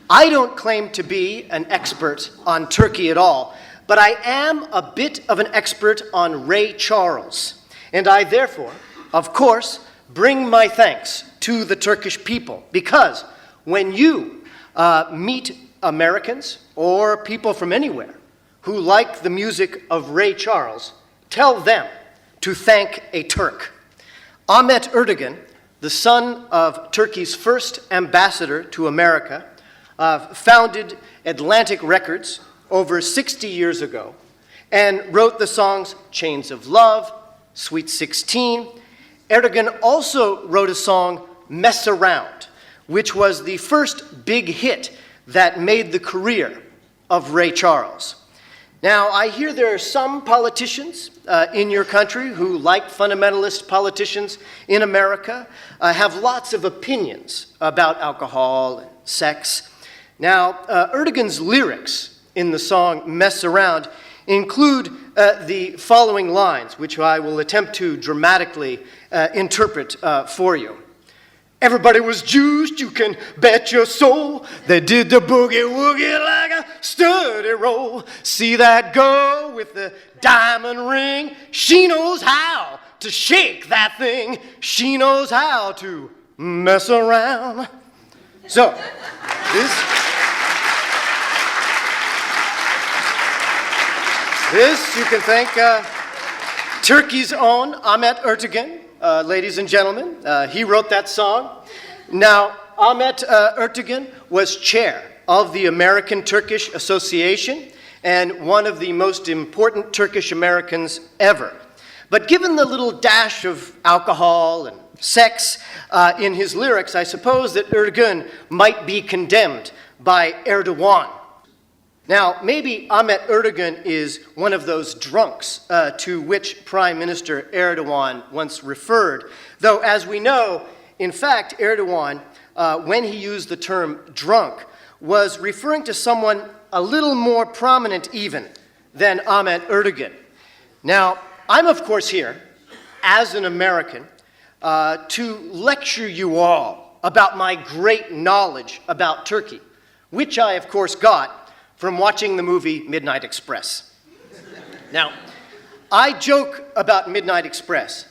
I don't claim to be an expert on Turkey at all, but I am a bit of an expert on Ray Charles. And I therefore, of course, bring my thanks to the Turkish people, because when you meet Americans or people from anywhere who like the music of Ray Charles, tell them to thank a Turk. Ahmet Erdogan, the son of Turkey's first ambassador to America, founded Atlantic Records over 60 years ago and wrote the songs Chains of Love, Sweet 16. Erdogan also wrote a song, Mess Around, which was the first big hit that made the career of Ray Charles. Now, I hear there are some politicians in your country who, like fundamentalist politicians in America, have lots of opinions about alcohol and sex. Now, Erdogan's lyrics in the song Mess Around include the following lines, which I will attempt to dramatically interpret for you. Everybody was juiced, you can bet your soul. They did the boogie-woogie like a sturdy roll. See that girl with the diamond ring? She knows how to shake that thing. She knows how to mess around. So, this you can thank Turkey's own Ahmet Erdogan. Ladies and gentlemen, he wrote that song. Now, Ahmet Erdogan was chair of the American-Turkish Association and one of the most important Turkish Americans ever. But given the little dash of alcohol and sex in his lyrics, I suppose that Erdogan might be condemned by Erdogan. Now, maybe Ahmet Erdogan is one of those drunks to which Prime Minister Erdogan once referred, though, as we know, in fact, Erdogan, when he used the term drunk, was referring to someone a little more prominent even than Ahmet Erdogan. Now, I'm, of course, here, as an American, to lecture you all about my great knowledge about Turkey, which I, of course, got from watching the movie Midnight Express. Now, I joke about Midnight Express,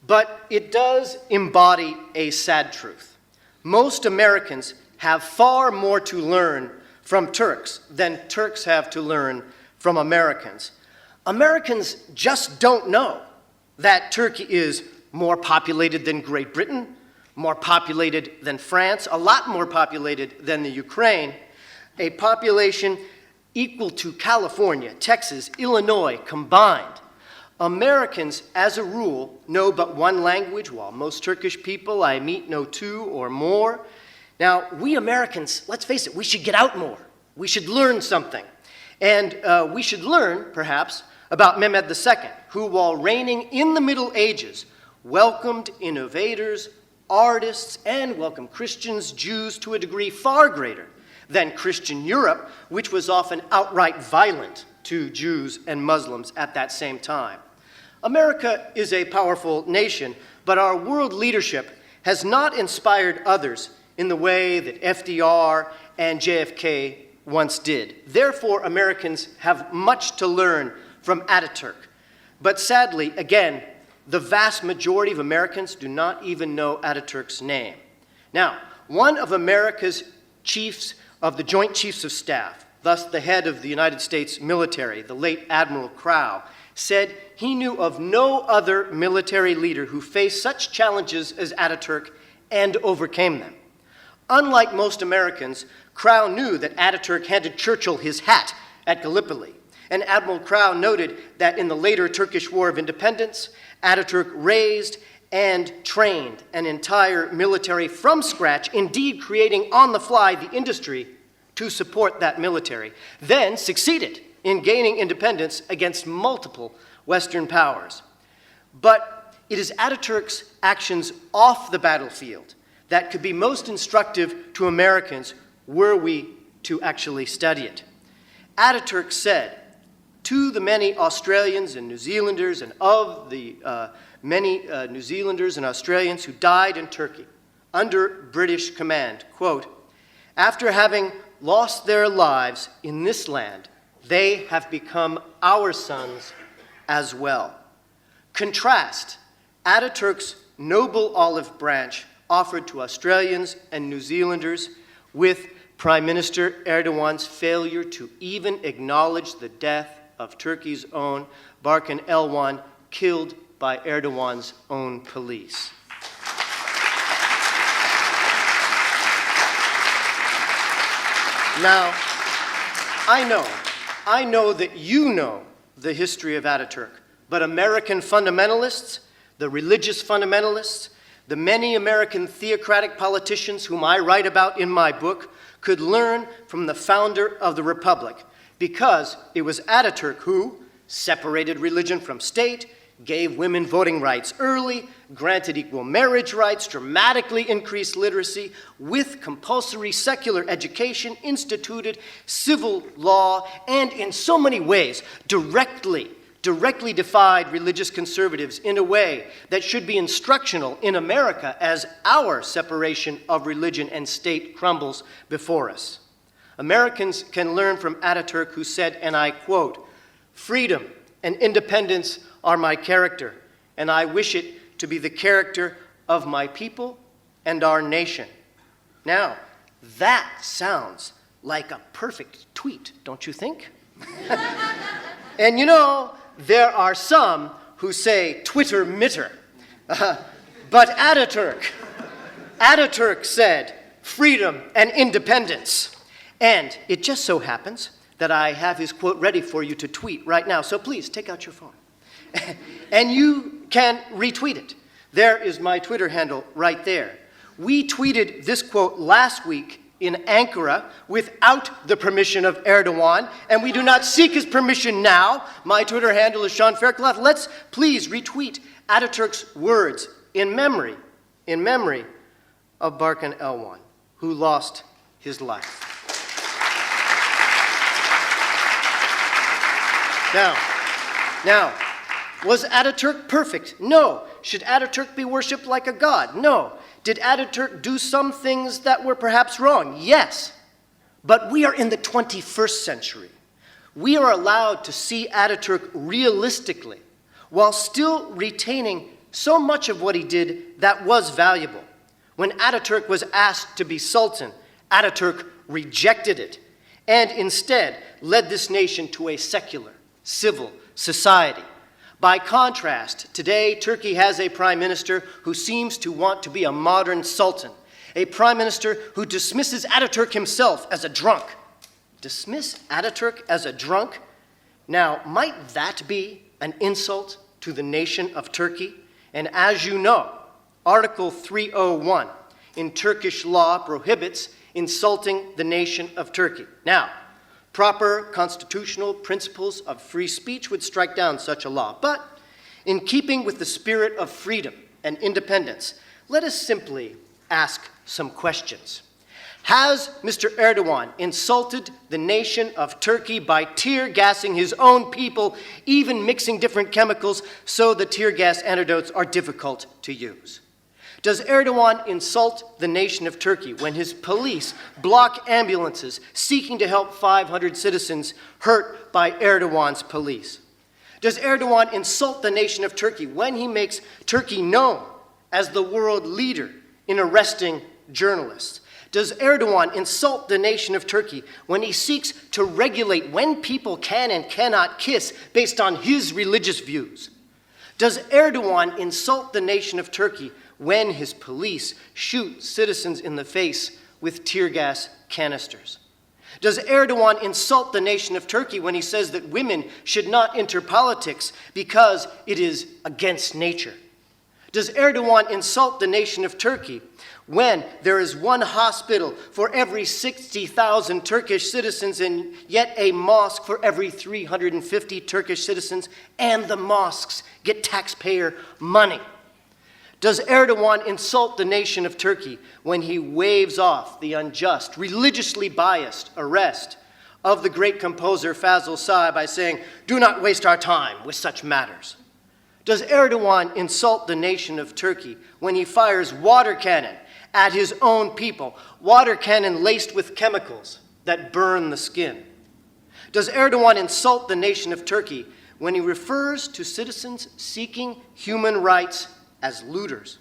but it does embody a sad truth. Most Americans have far more to learn from Turks than Turks have to learn from Americans. Americans just don't know that Turkey is more populated than Great Britain, more populated than France, a lot more populated than the Ukraine, a population equal to California, Texas, Illinois combined. Americans, as a rule, know but one language, while most Turkish people I meet know two or more. Now, we Americans, let's face it, we should get out more. We should learn something. And we should learn, perhaps, about Mehmed II, who, while reigning in the Middle Ages, welcomed innovators, artists, and welcomed Christians, Jews, to a degree far greater than Christian Europe, which was often outright violent to Jews and Muslims at that same time. America is a powerful nation, but our world leadership has not inspired others in the way that FDR and JFK once did. Therefore, Americans have much to learn from Ataturk. But sadly, again, the vast majority of Americans do not even know Ataturk's name. Now, one of America's chiefs of the Joint Chiefs of Staff, thus the head of the United States military, the late Admiral Crowe, said he knew of no other military leader who faced such challenges as Ataturk and overcame them. Unlike most Americans, Crowe knew that Ataturk handed Churchill his hat at Gallipoli, and Admiral Crowe noted that in the later Turkish War of Independence, Ataturk raised and trained an entire military from scratch, indeed creating on the fly the industry to support that military, then succeeded in gaining independence against multiple Western powers. But it is Ataturk's actions off the battlefield that could be most instructive to Americans were we to actually study it. Ataturk said to the many Australians and New Zealanders and of the many New Zealanders and Australians who died in Turkey under British command, quote, "After having lost their lives in this land, they have become our sons as well. Contrast Ataturk's noble olive branch offered to Australians and New Zealanders with Prime Minister Erdogan's failure to even acknowledge the death of Turkey's own Berkin Elvan, killed by Erdogan's own police. Now, I know that you know the history of Ataturk, but American fundamentalists, the religious fundamentalists, the many American theocratic politicians whom I write about in my book could learn from the founder of the Republic, because it was Ataturk who separated religion from state, gave women voting rights early, granted equal marriage rights, dramatically increased literacy, with compulsory secular education, instituted civil law, and in so many ways directly defied religious conservatives in a way that should be instructional in America as our separation of religion and state crumbles before us. Americans can learn from Ataturk, who said, and I quote, "Freedom and independence are my character, and I wish it to be the character of my people and our nation." Now, that sounds like a perfect tweet, don't you think? And you know, there are some who say Twitter mitter. But Ataturk said freedom and independence. And it just so happens that I have his quote ready for you to tweet right now. So please, take out your phone. And you can retweet it. There is my Twitter handle right there. We tweeted this quote last week in Ankara without the permission of Erdogan, and we do not seek his permission now. My Twitter handle is Sean Faircloth. Let's please retweet Ataturk's words in memory of Berkin Elvan, who lost his life. Now, was Ataturk perfect? No. Should Ataturk be worshipped like a god? No. Did Ataturk do some things that were perhaps wrong? Yes. But we are in the 21st century. We are allowed to see Ataturk realistically while still retaining so much of what he did that was valuable. When Ataturk was asked to be sultan, Ataturk rejected it and instead led this nation to a secular, civil society. By contrast, today Turkey has a prime minister who seems to want to be a modern sultan, a prime minister who dismisses Ataturk himself as a drunk. Dismiss Ataturk as a drunk? Now, might that be an insult to the nation of Turkey? And as you know, Article 301 in Turkish law prohibits insulting the nation of Turkey. Now, proper constitutional principles of free speech would strike down such a law. But in keeping with the spirit of freedom and independence, let us simply ask some questions. Has Mr. Erdogan insulted the nation of Turkey by tear gassing his own people, even mixing different chemicals so the tear gas antidotes are difficult to use? Does Erdogan insult the nation of Turkey when his police block ambulances seeking to help 500 citizens hurt by Erdogan's police? Does Erdogan insult the nation of Turkey when he makes Turkey known as the world leader in arresting journalists? Does Erdogan insult the nation of Turkey when he seeks to regulate when people can and cannot kiss based on his religious views? Does Erdogan insult the nation of Turkey when his police shoot citizens in the face with tear gas canisters? Does Erdogan insult the nation of Turkey when he says that women should not enter politics because it is against nature? Does Erdogan insult the nation of Turkey when there is one hospital for every 60,000 Turkish citizens and yet a mosque for every 350 Turkish citizens, and the mosques get taxpayer money? Does Erdogan insult the nation of Turkey when he waves off the unjust, religiously biased arrest of the great composer Fazıl Say by saying, "Do not waste our time with such matters"? Does Erdogan insult the nation of Turkey when he fires water cannon at his own people, water cannon laced with chemicals that burn the skin? Does Erdogan insult the nation of Turkey when he refers to citizens seeking human rights as looters?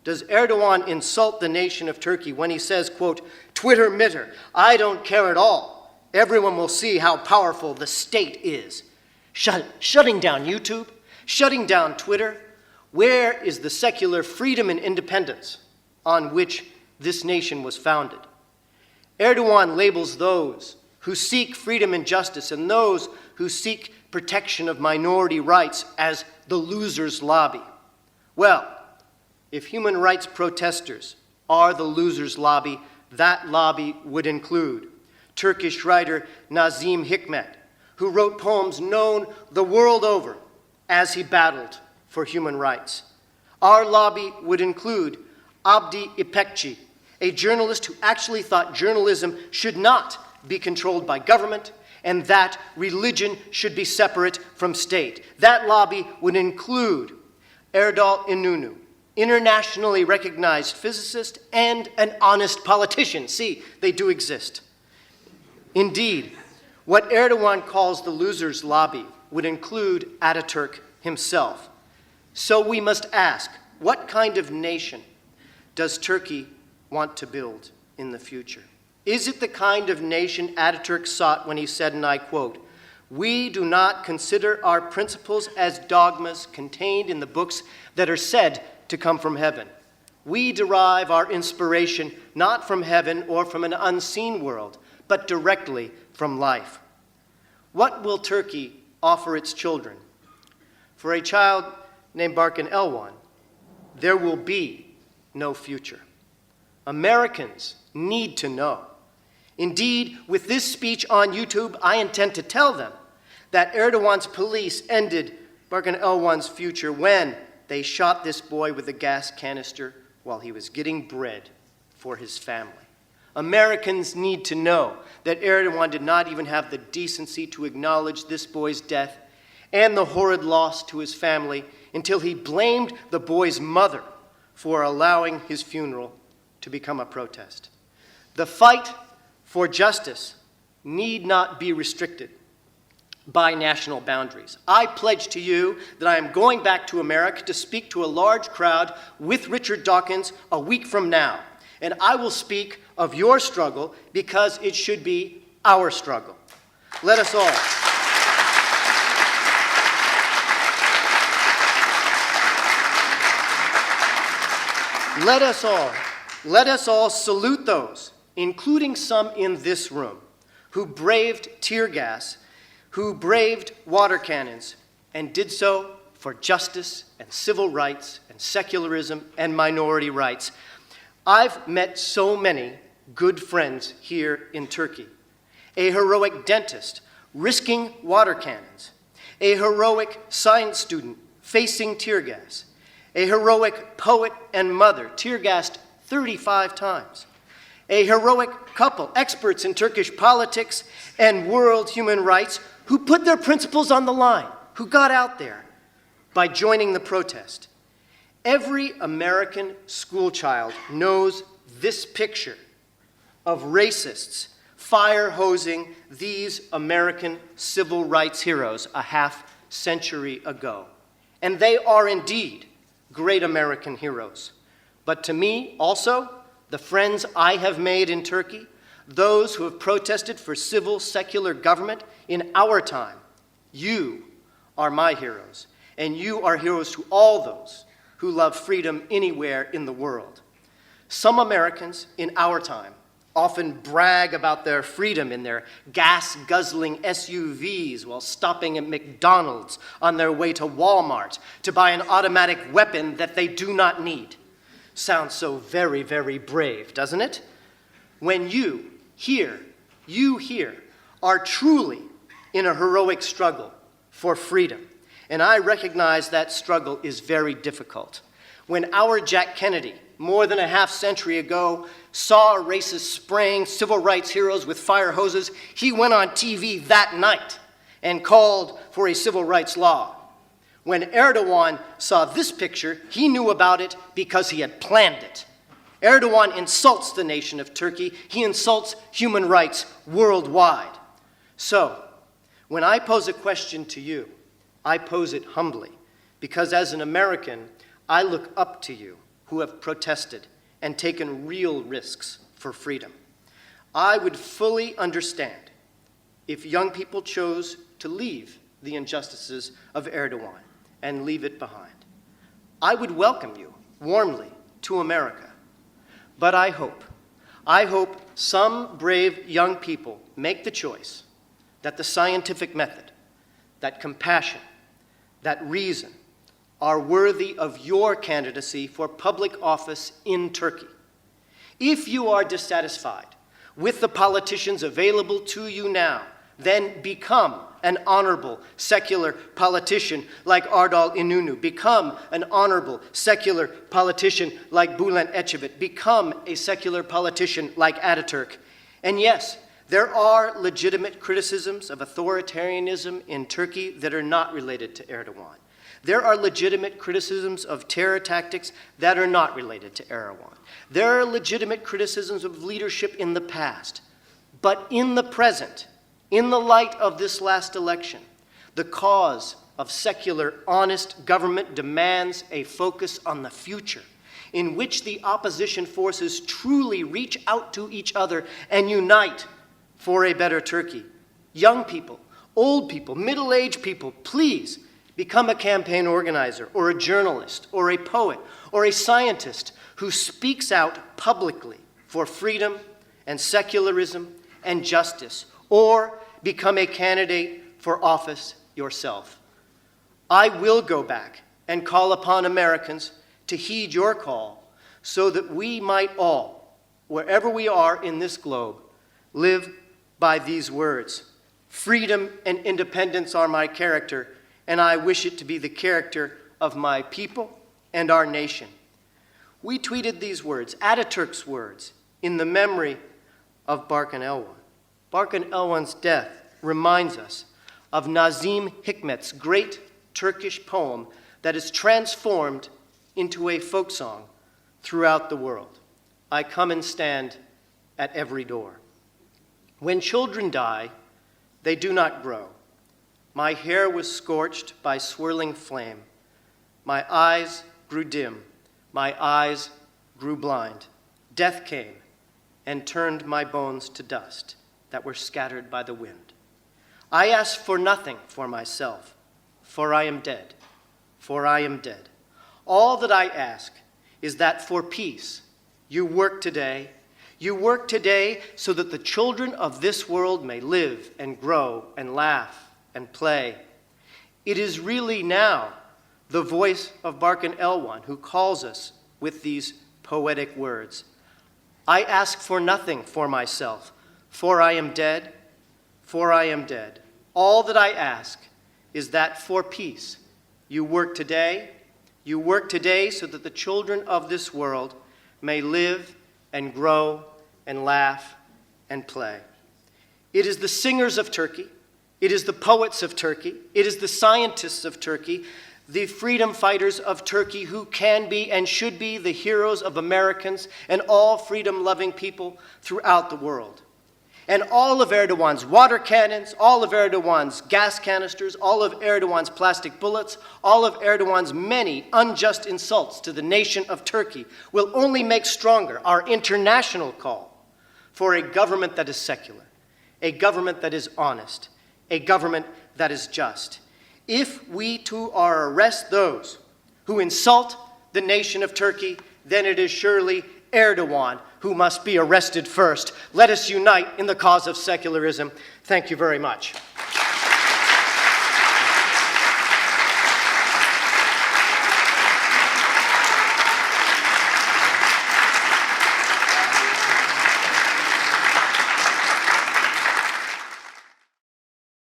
Does Erdogan insult the nation of Turkey when he says, quote, "Twitter mitter, I don't care at all. Everyone will see how powerful the state is"? Shutting down YouTube, shutting down Twitter. Where is the secular freedom and independence on which this nation was founded? Erdogan labels those who seek freedom and justice and those who seek protection of minority rights as the losers' lobby. Well, if human rights protesters are the losers' lobby, that lobby would include Turkish writer Nazim Hikmet, who wrote poems known the world over as he battled for human rights. Our lobby would include Abdi İpekçi, a journalist who actually thought journalism should not be controlled by government and that religion should be separate from state. That lobby would include Erdal İnönü, internationally recognized physicist and an honest politician. See, they do exist. Indeed, what Erdogan calls the losers' lobby would include Ataturk himself. So we must ask, what kind of nation does Turkey want to build in the future? Is it the kind of nation Ataturk sought when he said, and I quote, "We do not consider our principles as dogmas contained in the books that are said to come from heaven. We derive our inspiration not from heaven or from an unseen world, but directly from life." What will Turkey offer its children? For a child named Berkin Elvan, there will be no future. Americans need to know. Indeed, with this speech on YouTube, I intend to tell them that Erdogan's police ended Berkin Elvan's future when they shot this boy with a gas canister while he was getting bread for his family. Americans need to know that Erdogan did not even have the decency to acknowledge this boy's death and the horrid loss to his family until he blamed the boy's mother for allowing his funeral to become a protest. The fight for justice need not be restricted by national boundaries. I pledge to you that I am going back to America to speak to a large crowd with Richard Dawkins a week from now. And I will speak of your struggle because it should be our struggle. Let us all. Let us all salute those, including some in this room, who braved tear gas, who braved water cannons, and did so for justice and civil rights and secularism and minority rights. I've met so many good friends here in Turkey. A heroic dentist risking water cannons, a heroic science student facing tear gas, a heroic poet and mother tear-gassed 35 times, a heroic couple, experts in Turkish politics and world human rights, who put their principles on the line, who got out there by joining the protest. Every American schoolchild knows this picture of racists fire-hosing these American civil rights heroes a half-century ago. And they are indeed great American heroes. But to me, also, the friends I have made in Turkey, those who have protested for civil, secular government in our time, you are my heroes, and you are heroes to all those who love freedom anywhere in the world. Some Americans in our time often brag about their freedom in their gas-guzzling SUVs while stopping at McDonald's on their way to Walmart to buy an automatic weapon that they do not need. Sounds so very, very brave, doesn't it? When you here, are truly in a heroic struggle for freedom, and I recognize that struggle is very difficult. When our Jack Kennedy, more than a half-century ago, saw racists spraying civil rights heroes with fire hoses, he went on TV that night and called for a civil rights law. When Erdogan saw this picture, he knew about it because he had planned it. Erdogan insults the nation of Turkey. He insults human rights worldwide. So, when I pose a question to you, I pose it humbly, because as an American, I look up to you who have protested and taken real risks for freedom. I would fully understand if young people chose to leave the injustices of Erdogan and leave it behind. I would welcome you warmly to America. But I hope some brave young people make the choice that the scientific method, that compassion, that reason are worthy of your candidacy for public office in Turkey. If you are dissatisfied with the politicians available to you now, then become an honorable, secular politician like Erdal İnönü. Become an honorable, secular politician like Bülent Ecevit. Become a secular politician like Ataturk. And yes, there are legitimate criticisms of authoritarianism in Turkey that are not related to Erdogan. There are legitimate criticisms of terror tactics that are not related to Erdogan. There are legitimate criticisms of leadership in the past. But in the present, in the light of this last election, the cause of secular, honest government demands a focus on the future, in which the opposition forces truly reach out to each other and unite for a better Turkey. Young people, old people, middle-aged people, please become a campaign organizer or a journalist or a poet or a scientist who speaks out publicly for freedom and secularism and justice, or become a candidate for office yourself. I will go back and call upon Americans to heed your call so that we might all, wherever we are in this globe, live by these words. Freedom and independence are my character, and I wish it to be the character of my people and our nation. We tweeted these words, Ataturk's words, in the memory of Berkin Elvan. Berkin Elvan's death reminds us of Nazım Hikmet's great Turkish poem that is transformed into a folk song throughout the world. I come and stand at every door. When children die, they do not grow. My hair was scorched by swirling flame. My eyes grew dim. My eyes grew blind. Death came and turned my bones to dust that were scattered by the wind. I ask for nothing for myself, for I am dead, for I am dead. All that I ask is that for peace you work today. You work today so that the children of this world may live and grow and laugh and play. It is really now the voice of Berkin Elvan who calls us with these poetic words. I ask for nothing for myself, for I am dead, for I am dead. All that I ask is that for peace you work today so that the children of this world may live and grow and laugh and play. It is the singers of Turkey, it is the poets of Turkey, it is the scientists of Turkey, the freedom fighters of Turkey who can be and should be the heroes of Americans and all freedom-loving people throughout the world. And all of Erdogan's water cannons, all of Erdogan's gas canisters, all of Erdogan's plastic bullets, all of Erdogan's many unjust insults to the nation of Turkey will only make stronger our international call for a government that is secular, a government that is honest, a government that is just. If we too are arrest those who insult the nation of Turkey, then it is surely Erdogan who must be arrested first. Let us unite in the cause of secularism. Thank you very much.